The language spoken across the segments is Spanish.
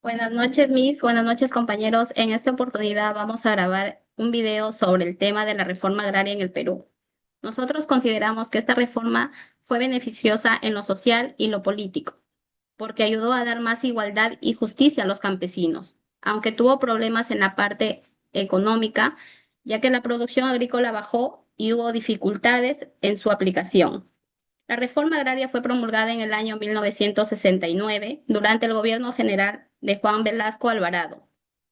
Buenas noches, Miss. Buenas noches, compañeros. En esta oportunidad vamos a grabar un video sobre el tema de la reforma agraria en el Perú. Nosotros consideramos que esta reforma fue beneficiosa en lo social y lo político, porque ayudó a dar más igualdad y justicia a los campesinos, aunque tuvo problemas en la parte económica, ya que la producción agrícola bajó y hubo dificultades en su aplicación. La reforma agraria fue promulgada en el año 1969 durante el gobierno general de Juan Velasco Alvarado,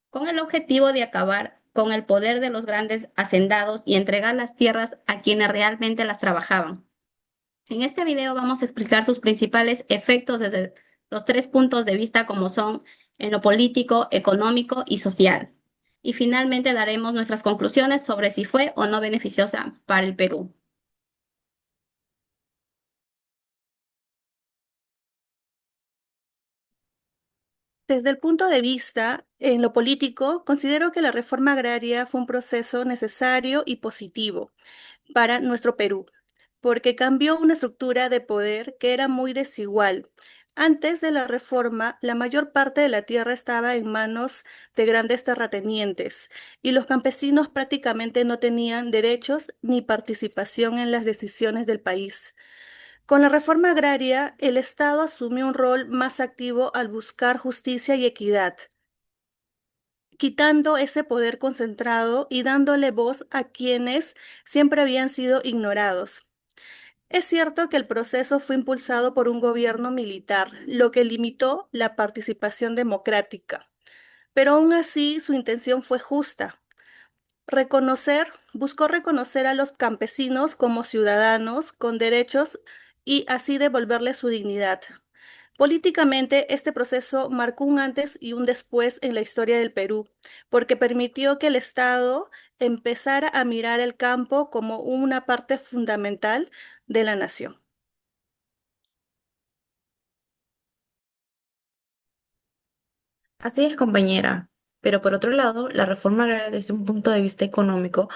con el objetivo de acabar con el poder de los grandes hacendados y entregar las tierras a quienes realmente las trabajaban. En este video vamos a explicar sus principales efectos desde los tres puntos de vista como son en lo político, económico y social. Y finalmente daremos nuestras conclusiones sobre si fue o no beneficiosa para el Perú. Desde el punto de vista en lo político, considero que la reforma agraria fue un proceso necesario y positivo para nuestro Perú, porque cambió una estructura de poder que era muy desigual. Antes de la reforma, la mayor parte de la tierra estaba en manos de grandes terratenientes y los campesinos prácticamente no tenían derechos ni participación en las decisiones del país. Con la reforma agraria, el Estado asumió un rol más activo al buscar justicia y equidad, quitando ese poder concentrado y dándole voz a quienes siempre habían sido ignorados. Es cierto que el proceso fue impulsado por un gobierno militar, lo que limitó la participación democrática, pero aún así su intención fue justa. Buscó reconocer a los campesinos como ciudadanos con derechos y así devolverles su dignidad. Políticamente, este proceso marcó un antes y un después en la historia del Perú, porque permitió que el Estado empezara a mirar el campo como una parte fundamental de la nación. Así es, compañera. Pero por otro lado, la reforma agraria desde un punto de vista económico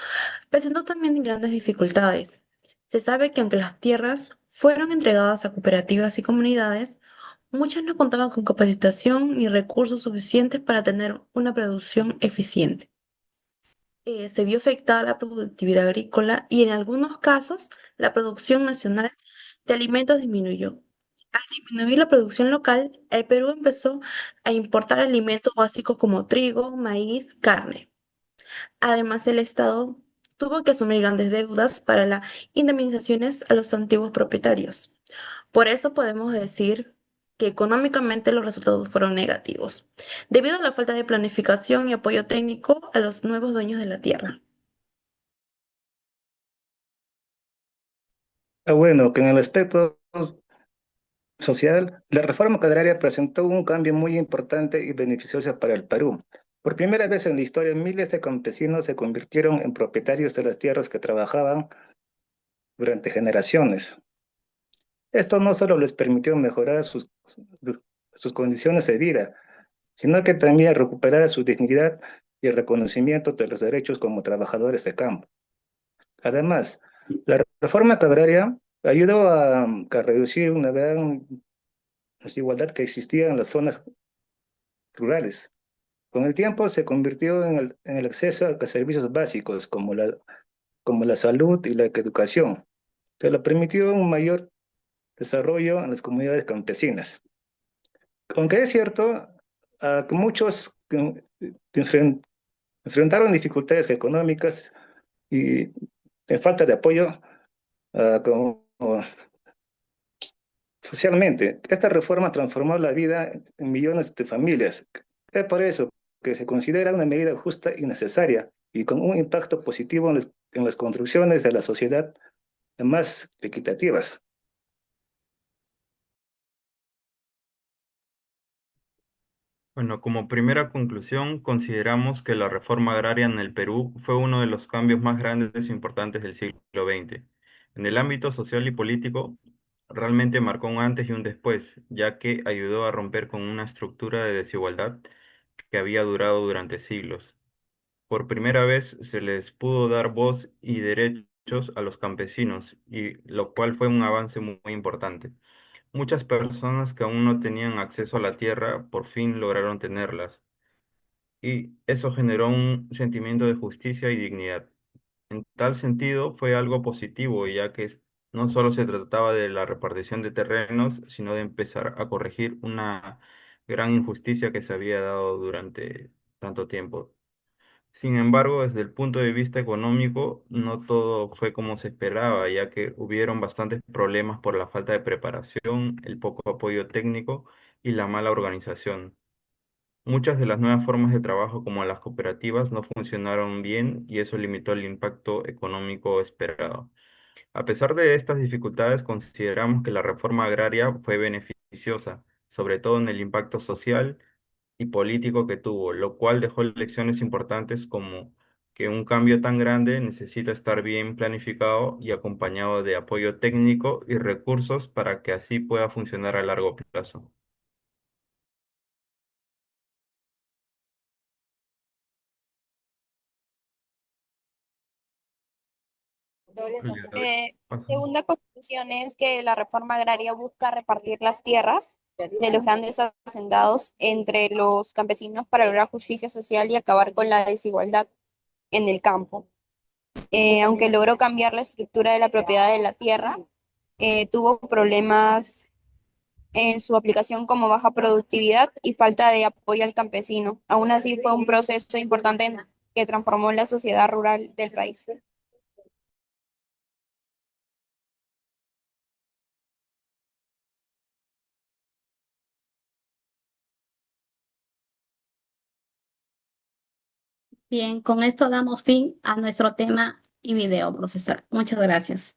presentó también grandes dificultades. Se sabe que aunque las tierras fueron entregadas a cooperativas y comunidades, muchas no contaban con capacitación ni recursos suficientes para tener una producción eficiente. Se vio afectada la productividad agrícola y en algunos casos la producción nacional de alimentos disminuyó. Al disminuir la producción local, el Perú empezó a importar alimentos básicos como trigo, maíz, carne. Además, el Estado tuvo que asumir grandes deudas para las indemnizaciones a los antiguos propietarios. Por eso podemos decir que económicamente los resultados fueron negativos, debido a la falta de planificación y apoyo técnico a los nuevos dueños de la tierra. Bueno, que en el aspecto social, la reforma agraria presentó un cambio muy importante y beneficioso para el Perú. Por primera vez en la historia, miles de campesinos se convirtieron en propietarios de las tierras que trabajaban durante generaciones. Esto no solo les permitió mejorar sus condiciones de vida, sino que también recuperar su dignidad y el reconocimiento de los derechos como trabajadores de campo. Además, la reforma agraria ayudó a reducir una gran desigualdad que existía en las zonas rurales. Con el tiempo se convirtió en el acceso a servicios básicos como la salud y la educación, que le permitió un mayor desarrollo en las comunidades campesinas. Aunque es cierto que muchos enfrentaron dificultades económicas y de falta de apoyo como socialmente. Esta reforma transformó la vida en millones de familias. Es por eso que se considera una medida justa y necesaria y con un impacto positivo en las construcciones de la sociedad más equitativas. Bueno, como primera conclusión, consideramos que la reforma agraria en el Perú fue uno de los cambios más grandes e importantes del siglo XX. En el ámbito social y político, realmente marcó un antes y un después, ya que ayudó a romper con una estructura de desigualdad que había durado durante siglos. Por primera vez se les pudo dar voz y derechos a los campesinos, y lo cual fue un avance muy importante. Muchas personas que aún no tenían acceso a la tierra por fin lograron tenerlas, y eso generó un sentimiento de justicia y dignidad. En tal sentido, fue algo positivo, ya que no solo se trataba de la repartición de terrenos, sino de empezar a corregir una gran injusticia que se había dado durante tanto tiempo. Sin embargo, desde el punto de vista económico, no todo fue como se esperaba, ya que hubieron bastantes problemas por la falta de preparación, el poco apoyo técnico y la mala organización. Muchas de las nuevas formas de trabajo, como las cooperativas, no funcionaron bien y eso limitó el impacto económico esperado. A pesar de estas dificultades, consideramos que la reforma agraria fue beneficiosa, sobre todo en el impacto social y político que tuvo, lo cual dejó lecciones importantes como que un cambio tan grande necesita estar bien planificado y acompañado de apoyo técnico y recursos para que así pueda funcionar a largo plazo. Julia, Eh, pasa. Segunda conclusión es que la reforma agraria busca repartir las tierras de los grandes hacendados entre los campesinos para lograr justicia social y acabar con la desigualdad en el campo. Aunque logró cambiar la estructura de la propiedad de la tierra, tuvo problemas en su aplicación como baja productividad y falta de apoyo al campesino. Aún así fue un proceso importante que transformó la sociedad rural del país. Bien, con esto damos fin a nuestro tema y video, profesor. Muchas gracias.